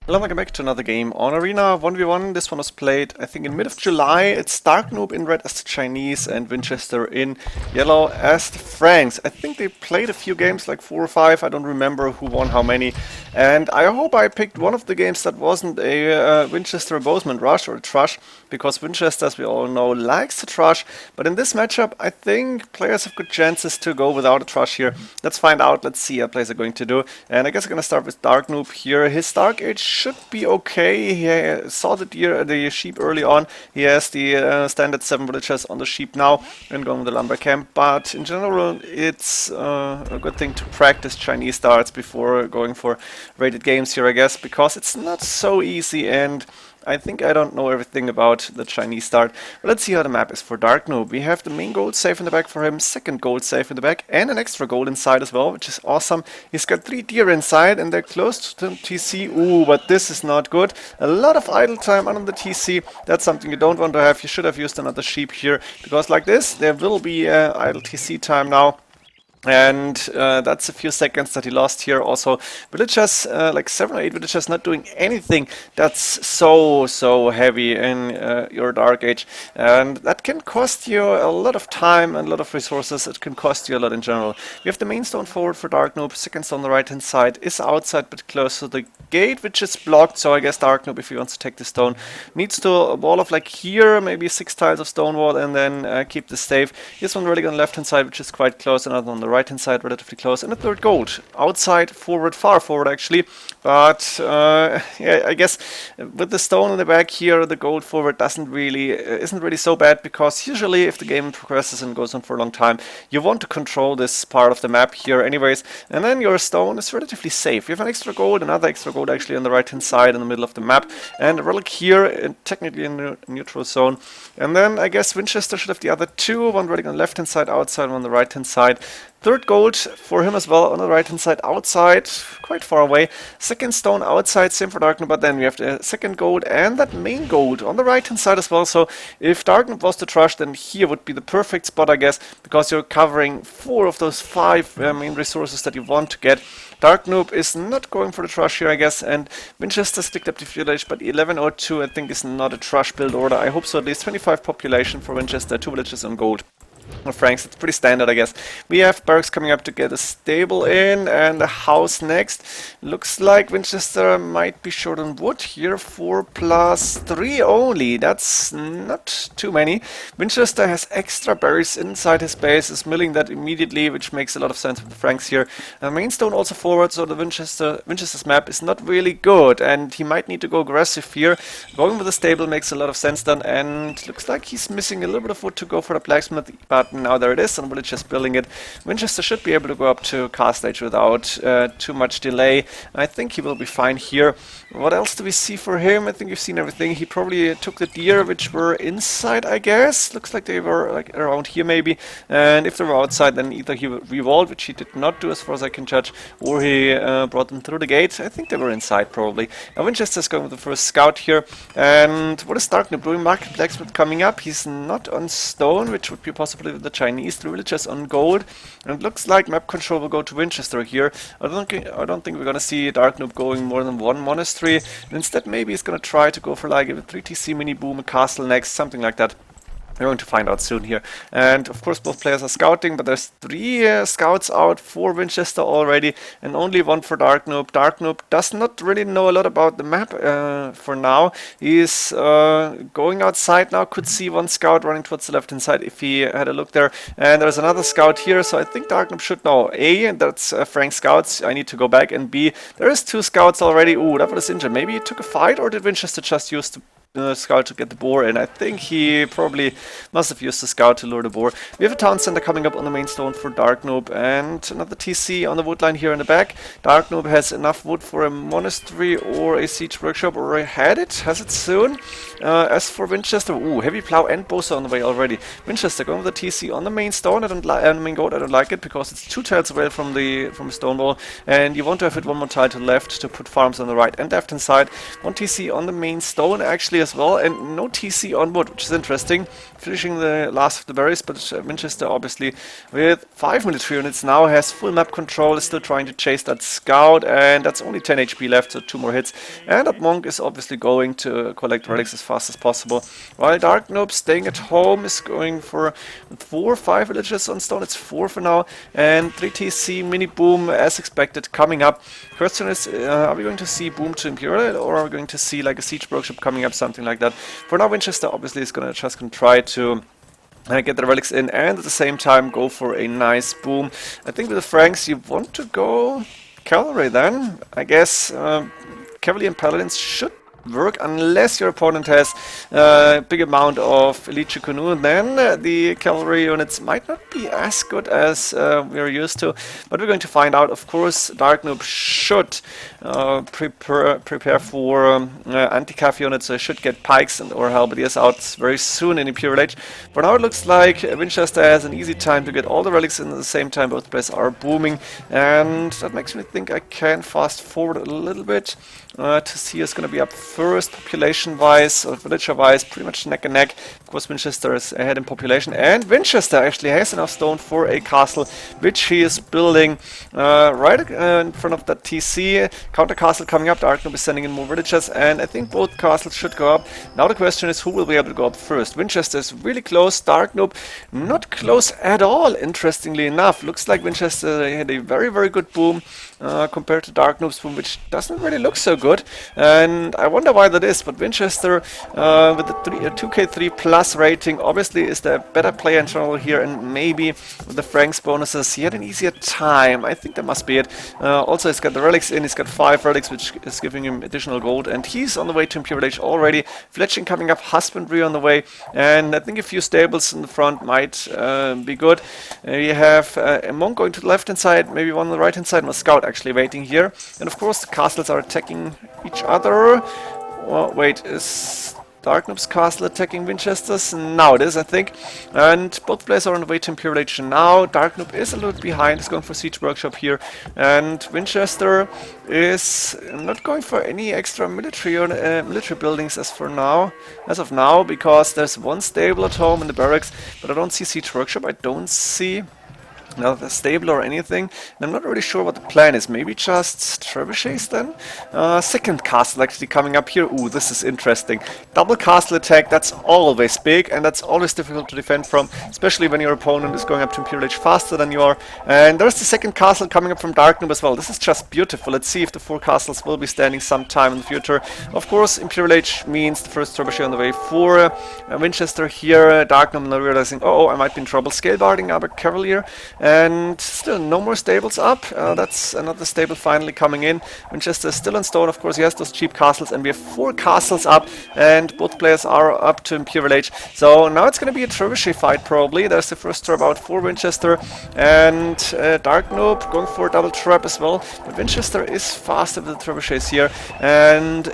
Hello, welcome back to another game on Arena 1v1. This one was played, I think, in mid of July. It's Darknoob in red as the Chinese and Vinchester in yellow as the Franks. I think they played a few games, like 4 or 5. I don't remember who won how many. And I hope I picked one of the games that wasn't a Vinchester Bozeman rush or a trush, because Vinchester, as we all know, likes to trush. But in this matchup, I think players have good chances to go without a trush here. Let's find out. Let's see how players are going to do. And I guess I'm going to start with Darknoob here. His Dark Age should be okay. He saw the sheep early on. He has the standard 7 villagers on the sheep now and going with the lumber camp. But in general, it's a good thing to practice Chinese darts before going for rated games here, I guess, because it's not so easy, and I think I don't know everything about the Chinese start. But let's see how the map is for Darknoob. We have the main gold safe in the back for him, second gold safe in the back, and an extra gold inside as well, which is awesome. He's got 3 deer inside, and they're close to the TC. Ooh, but this is not good. A lot of idle time on the TC. That's something you don't want to have. You should have used another sheep here, because like this, there will be idle TC time now. And that's a few seconds that he lost here. Also, villagers, like 7 or 8 villagers not doing anything. That's so heavy in your Dark Age. And that can cost you a lot of time and a lot of resources. It can cost you a lot in general. We have the main stone forward for Darknoob. Second stone on the right hand side is outside but close to the gate, which is blocked. So I guess Darknoob, if he wants to take the stone, needs to wall off like here, maybe 6 tiles of stone wall, and then keep the safe. Here's one really on the left hand side, which is quite close, another on the right hand side relatively close, and a third gold outside, forward, far forward actually. But yeah, I guess with the stone in the back here, the gold forward isn't really so bad, because usually if the game progresses and goes on for a long time, you want to control this part of the map here anyways, and then your stone is relatively safe. You have an extra gold, another extra gold actually on the right hand side in the middle of the map, and a relic here, technically in the neutral zone. And then I guess Vinchester should have the other 2, one relic on the left hand side outside, one on the right hand side. Third gold for him as well on the right hand side outside, quite far away. Second stone outside, same for Darknoob, but then we have the second gold and that main gold on the right hand side as well. So if Darknoob was to trush, then here would be the perfect spot, I guess, because you're covering 4 of those 5 main resources that you want to get. Darknoob is not going for the trush here, I guess, and Vinchester picked up the village, but 1102 I think is not a trush build order. I hope so. At least 25 population for Vinchester, 2 villages on gold. Franks, it's pretty standard, I guess. We have barracks coming up to get a stable in and a house next. Looks like Vinchester might be short on wood here. 4+3 only. That's not too many. Vinchester has extra berries inside his base, is milling that immediately, which makes a lot of sense with the Franks here. Main stone also forward, so the Vinchester's map is not really good, and he might need to go aggressive here. Going with a stable makes a lot of sense then, and looks like he's missing a little bit of wood to go for the blacksmith, but now there it is, and we're just building it. Vinchester should be able to go up to cast stage without too much delay. I think he will be fine here. What else do we see for him? I think you've seen everything. He probably took the deer, which were inside, I guess. Looks like they were like around here maybe. And if they were outside, then either he rewalled, which he did not do as far as I can judge, or he brought them through the gate. I think they were inside probably. Now Vinchester's going with the first scout here. And what is Darknoob doing? Market Blacksmith coming up. He's not on stone, which would be possibly with the Chinese. 3 villagers on gold. And it looks like map control will go to Vinchester here. I don't think we're gonna see Darknoob going more than 1 monastery. And instead, maybe he's gonna try to go for like a 3 TC mini boom, a castle next, something like that. We're going to find out soon here. And of course both players are scouting, but there's 3 scouts out for Vinchester already and only 1 for Darknoob. Darknoob does not really know a lot about the map for now. He's going outside now, could see 1 scout running towards the left hand side if he had a look there. And there's another scout here, so I think Darknoob should know. A, and that's Frank scouts, I need to go back, and B, there is 2 scouts already. Ooh, that was injured. Maybe he took a fight, or did Vinchester just use the scout to get the boar, and I think he probably must have used the scout to lure the boar. We have a town center coming up on the main stone for Darknoob, and another TC on the wood line here in the back. Darknoob has enough wood for a monastery or a siege workshop, or has it soon. As for Vinchester, ooh, heavy plow and bowser on the way already. Vinchester going with the TC on the main stone. I don't like main goat. I don't like it because it's 2 tiles away from the stone wall, and you want to have it 1 more tile to the left to put farms on the right and left hand side. 1 TC on the main stone. Actually, nicely as well, and no TC on wood, which is interesting. Finishing the last of the berries, but Vinchester obviously with 5 military units now has full map control, is still trying to chase that scout, and that's only 10 HP left, so 2 more hits. And that monk is obviously going to collect relics as fast as possible, while Darknoob staying at home is going for 4 or 5 villages on stone. It's 4 for now, and 3 TC mini boom as expected coming up. Question is, are we going to see boom to Imperial, or are we going to see like a siege workshop coming up, something like that? For now, Vinchester obviously is going to try to get the relics in, and at the same time go for a nice boom. I think with the Franks you want to go cavalry then. I guess cavalry and paladins should work unless your opponent has a big amount of elite Chikunu. Then the cavalry units might not be as good as we're used to, but we're going to find out. Of course, Darknoob should prepare for anti-cav units, so should get pikes and or halberdiers out very soon in Imperial Age. For now it looks like Vinchester has an easy time to get all the relics in at the same time. Both players are booming, and that makes me think I can fast forward a little bit to see who's going to be up first, population-wise or villager-wise, pretty much neck and neck. Of course, Vinchester is ahead in population, and Vinchester actually has enough stone for a castle, which he is building right in front of that TC. Counter castle coming up. Darknoob is sending in more villagers, and I think both castles should go up. Now the question is, who will be able to go up first? Vinchester is really close. Darknoob not close at all, interestingly enough. Looks like Vinchester had a very, very good boom compared to Darknoob's boom, which doesn't really look so good. And I wonder why that is, but Vinchester with the 2k3 plus rating obviously is the better player in general here, and maybe with the Franks bonuses he had an easier time. I think that must be it. Also he's got the relics in, he's got 5 relics, which is giving him additional gold, and he's on the way to Imperial Age already. Fletching coming up, husbandry on the way, and I think a few stables in the front might be good. You have a monk going to the left hand side, maybe one on the right hand side, and a scout actually waiting here. And of course the castles are attacking each other. Oh, wait, is Darknoob's castle attacking Vinchester's? Now it is, I think. And both players are on the way to Imperial Age now. Darknoob is a little bit behind, he's going for siege workshop here. And Vinchester is not going for any extra military buildings as of now, because there's one stable at home in the barracks, but I don't see siege workshop. I don't see another stable or anything, and I'm not really sure what the plan is. Maybe just trebuchets then? Second castle actually coming up here. Ooh, this is interesting. Double castle attack, that's always big, and that's always difficult to defend from, especially when your opponent is going up to Imperial Age faster than you are. And there's the second castle coming up from Darknoob as well. This is just beautiful. Let's see if the 4 castles will be standing sometime in the future. Of course, Imperial Age means the first trebuchet on the way for Vinchester here. Darknoob now realizing, oh, I might be in trouble. Scale barding our cavalier. And still no more stables up. That's another stable finally coming in. Vinchester is still on stone, of course. He has those cheap castles, and we have 4 castles up, and both players are up to Imperial Age. So now it's going to be a trebuchet fight probably. There's the first trap out for Vinchester, and Darknoob going for a double trap as well. But Vinchester is faster with the trebuchets here, and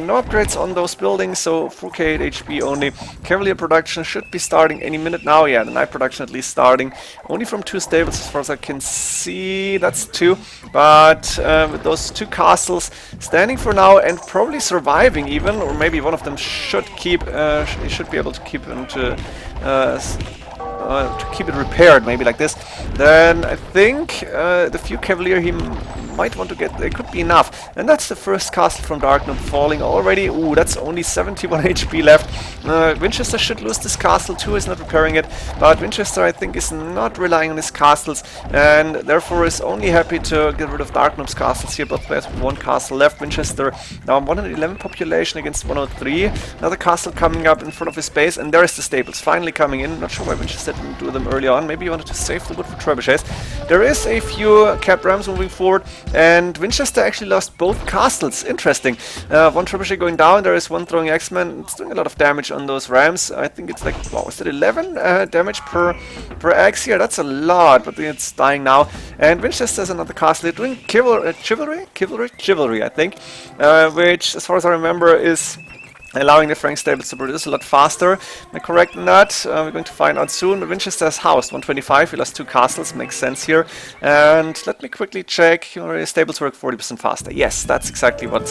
no upgrades on those buildings, so 4k 8 HP only. Cavalier production should be starting any minute now. Yeah, the knight production at least starting. Only from 2 stables as far as I can see. That's 2, but with those 2 castles standing for now and probably surviving even, or maybe one of them should keep, he should be able to keep them to keep it repaired, maybe like this, then I think the few cavalier he might want to get, they could be enough. And that's the first castle from Darknoob falling already. Ooh, that's only 71 HP left. Vinchester should lose this castle too, is not repairing it, but Vinchester I think is not relying on his castles, and therefore is only happy to get rid of Darknoob's castles here. Both players with 1 castle left. Vinchester now on 111 population against 103. Another castle coming up in front of his base, and there is the stables finally coming in. Not sure why Vinchester didn't do them early on. Maybe he wanted to save the wood for trebuchets. There is a few capped rams moving forward, and Vinchester actually lost both castles. Interesting. 1 trebuchet going down, there is 1 throwing axeman. It's doing a lot of damage on those rams. I think it's like, wow, is it 11 damage per axe here? That's a lot, but it's dying now. And Vinchester has another castle. They're doing chivalry, I think, which, as far as I remember, is allowing the Frank stables to produce a lot faster. Am I correct in that? We're going to find out soon. But Vinchester has housed 125. He lost 2 castles. Makes sense here. And let me quickly check. Stables work 40% faster. Yes, that's exactly what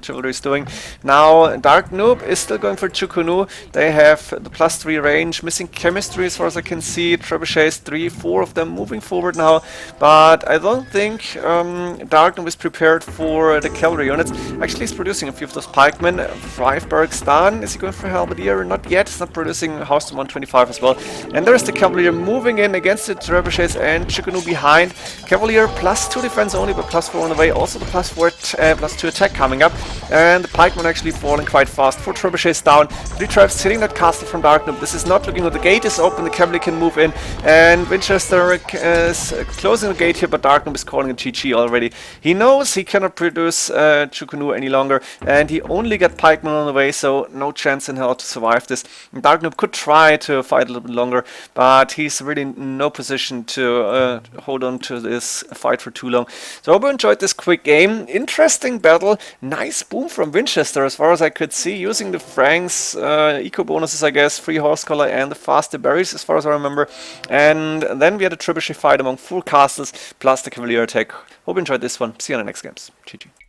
Chivalry is doing. Now, Darknoob is still going for Chukunu. They have the +3 range. Missing chemistry as far as I can see. Trebuchets 3, 4 of them moving forward now. But I don't think Darknoob is prepared for the cavalry units. Actually, he's producing a few of those pikemen. 5 barracks done. Is he going for halberdier? Not yet. He's not producing house to 125 as well. And there's the cavalier moving in against the trebuchets and Chukunu behind. Cavalier +2 defense only, but +4 on the way. Also the +2 attack coming up. And the pikemen actually falling quite fast. 4 trebuchets down. 3 traps hitting that castle from Darknoob. This is not looking good. The gate is open. The cavalry can move in. And Vinchester is closing the gate here, but Darknoob is calling a GG already. He knows he cannot produce Chukunu any longer, and he only got pikemen on the way, so no chance in hell to survive this. Darknoob could try to fight a little bit longer, but he's really in no position to hold on to this fight for too long. So I hope you enjoyed this quick game. Interesting battle. Nice boom from Vinchester as far as I could see, using the Franks, eco bonuses I guess, free horse collar and the faster berries as far as I remember. And then we had a trebuchet fight among 4 castles plus the cavalier attack. Hope you enjoyed this one. See you in the next games. GG.